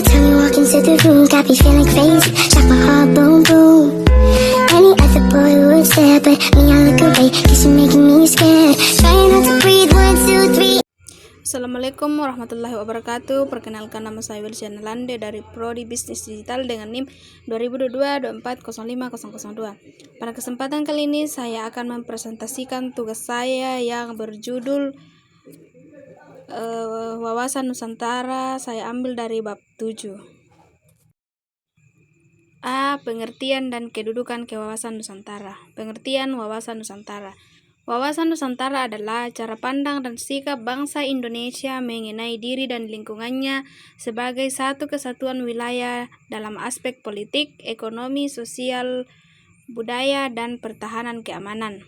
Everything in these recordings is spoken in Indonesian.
time you walk into the room, got me feeling crazy, shot my heart boom boom. Any other boy would stare, but me I look away, cause you're making me scared. Trying not to breathe, 1, 2, 3. Assalamualaikum warahmatullahi wabarakatuh. Perkenalkan, nama saya Wilsiana Lande dari Prodi Bisnis Digital dengan NIM 2022-240502. Pada kesempatan kali ini saya akan mempresentasikan tugas saya yang berjudul Wawasan Nusantara. Saya ambil dari bab 7. A. Pengertian dan kedudukan kewawasan Nusantara. Pengertian wawasan Nusantara. Wawasan Nusantara adalah cara pandang dan sikap bangsa Indonesia mengenai diri dan lingkungannya sebagai satu kesatuan wilayah dalam aspek politik, ekonomi, sosial, budaya, dan pertahanan keamanan.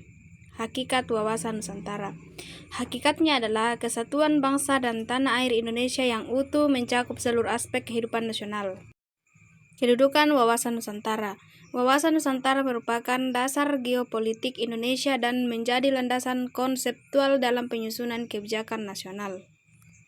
Hakikat wawasan Nusantara. Hakikatnya adalah kesatuan bangsa dan tanah air Indonesia yang utuh mencakup seluruh aspek kehidupan nasional. Kedudukan wawasan Nusantara. Wawasan Nusantara merupakan dasar geopolitik Indonesia dan menjadi landasan konseptual dalam penyusunan kebijakan nasional.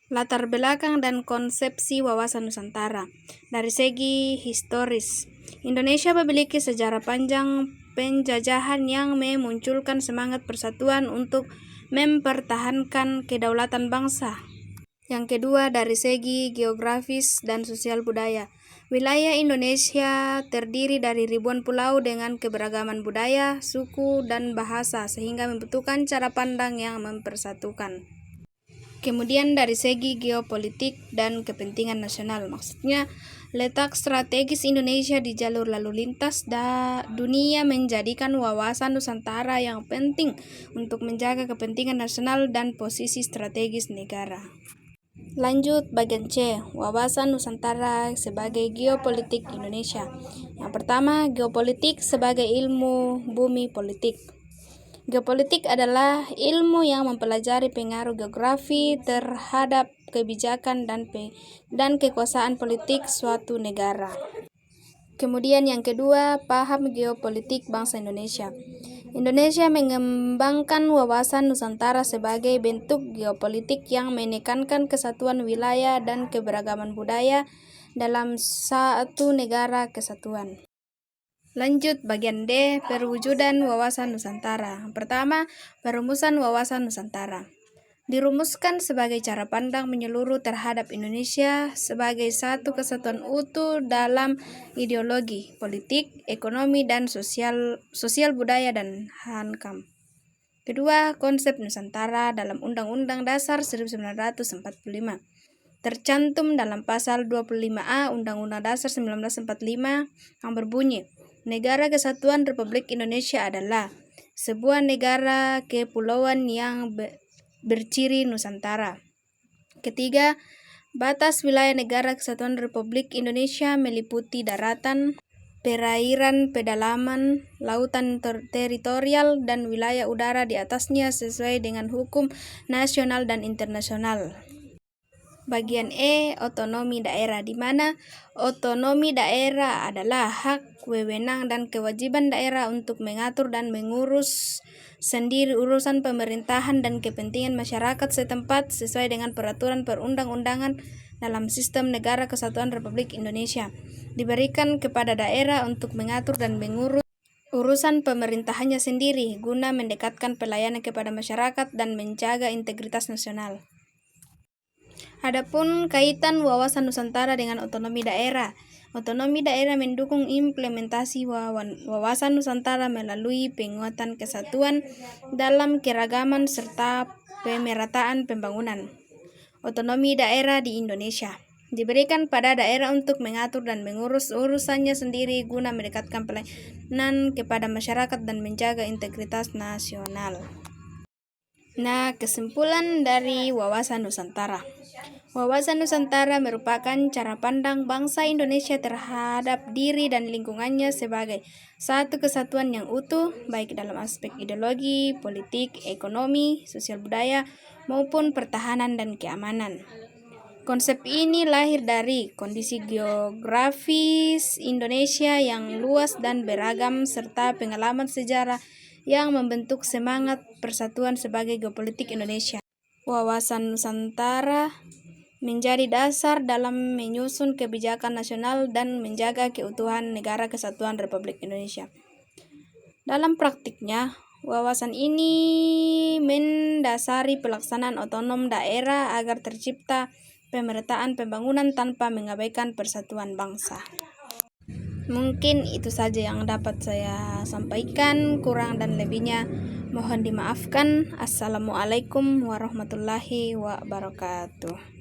Latar belakang dan konsepsi wawasan Nusantara. Dari segi historis, Indonesia memiliki sejarah panjang penjajahan yang memunculkan semangat persatuan untuk mempertahankan kedaulatan bangsa. Yang kedua, dari segi geografis dan sosial budaya. Wilayah Indonesia terdiri dari ribuan pulau dengan keberagaman budaya, suku, dan bahasa sehingga membutuhkan cara pandang yang mempersatukan. Kemudian dari segi geopolitik dan kepentingan nasional, maksudnya letak strategis Indonesia di jalur lalu lintas dunia menjadikan wawasan Nusantara yang penting untuk menjaga kepentingan nasional dan posisi strategis negara. Lanjut bagian C, wawasan Nusantara sebagai geopolitik Indonesia. Yang pertama, geopolitik sebagai ilmu bumi politik. Geopolitik adalah ilmu yang mempelajari pengaruh geografi terhadap kebijakan dan kekuasaan politik suatu negara. Kemudian yang kedua, paham geopolitik bangsa Indonesia. Indonesia mengembangkan wawasan Nusantara sebagai bentuk geopolitik yang menekankan kesatuan wilayah dan keberagaman budaya dalam satu negara kesatuan. Lanjut bagian D, perwujudan wawasan Nusantara. Pertama, perumusan wawasan Nusantara. Dirumuskan sebagai cara pandang menyeluruh terhadap Indonesia sebagai satu kesatuan utuh dalam ideologi, politik, ekonomi, dan sosial budaya dan hankam. Kedua, konsep Nusantara dalam Undang-Undang Dasar 1945. Tercantum dalam pasal 25A Undang-Undang Dasar 1945 yang berbunyi, Negara Kesatuan Republik Indonesia adalah sebuah negara kepulauan yang berciri Nusantara. Ketiga, batas wilayah Negara Kesatuan Republik Indonesia meliputi daratan, perairan, pedalaman, lautan teritorial, dan wilayah udara di atasnya sesuai dengan hukum nasional dan internasional. Bagian E, otonomi daerah, di mana otonomi daerah adalah hak, wewenang, dan kewajiban daerah untuk mengatur dan mengurus sendiri urusan pemerintahan dan kepentingan masyarakat setempat sesuai dengan peraturan perundang-undangan dalam sistem Negara Kesatuan Republik Indonesia. Diberikan kepada daerah untuk mengatur dan mengurus urusan pemerintahannya sendiri guna mendekatkan pelayanan kepada masyarakat dan menjaga integritas nasional. Adapun kaitan wawasan Nusantara dengan otonomi daerah. Otonomi daerah mendukung implementasi wawasan Nusantara melalui penguatan kesatuan dalam keragaman serta pemerataan pembangunan. Otonomi daerah di Indonesia diberikan pada daerah untuk mengatur dan mengurus urusannya sendiri guna mendekatkan pelayanan kepada masyarakat dan menjaga integritas nasional. Nah, kesimpulan dari wawasan Nusantara. Wawasan Nusantara merupakan cara pandang bangsa Indonesia terhadap diri dan lingkungannya sebagai satu kesatuan yang utuh, baik dalam aspek ideologi, politik, ekonomi, sosial budaya, maupun pertahanan dan keamanan. Konsep ini lahir dari kondisi geografis Indonesia yang luas dan beragam serta pengalaman sejarah yang membentuk semangat persatuan sebagai geopolitik Indonesia. Wawasan Nusantara menjadi dasar dalam menyusun kebijakan nasional dan menjaga keutuhan Negara Kesatuan Republik Indonesia. Dalam praktiknya, wawasan ini mendasari pelaksanaan otonom daerah agar tercipta pemerataan pembangunan tanpa mengabaikan persatuan bangsa. Mungkin itu saja yang dapat saya sampaikan, kurang dan lebihnya mohon dimaafkan. Assalamualaikum warahmatullahi wabarakatuh.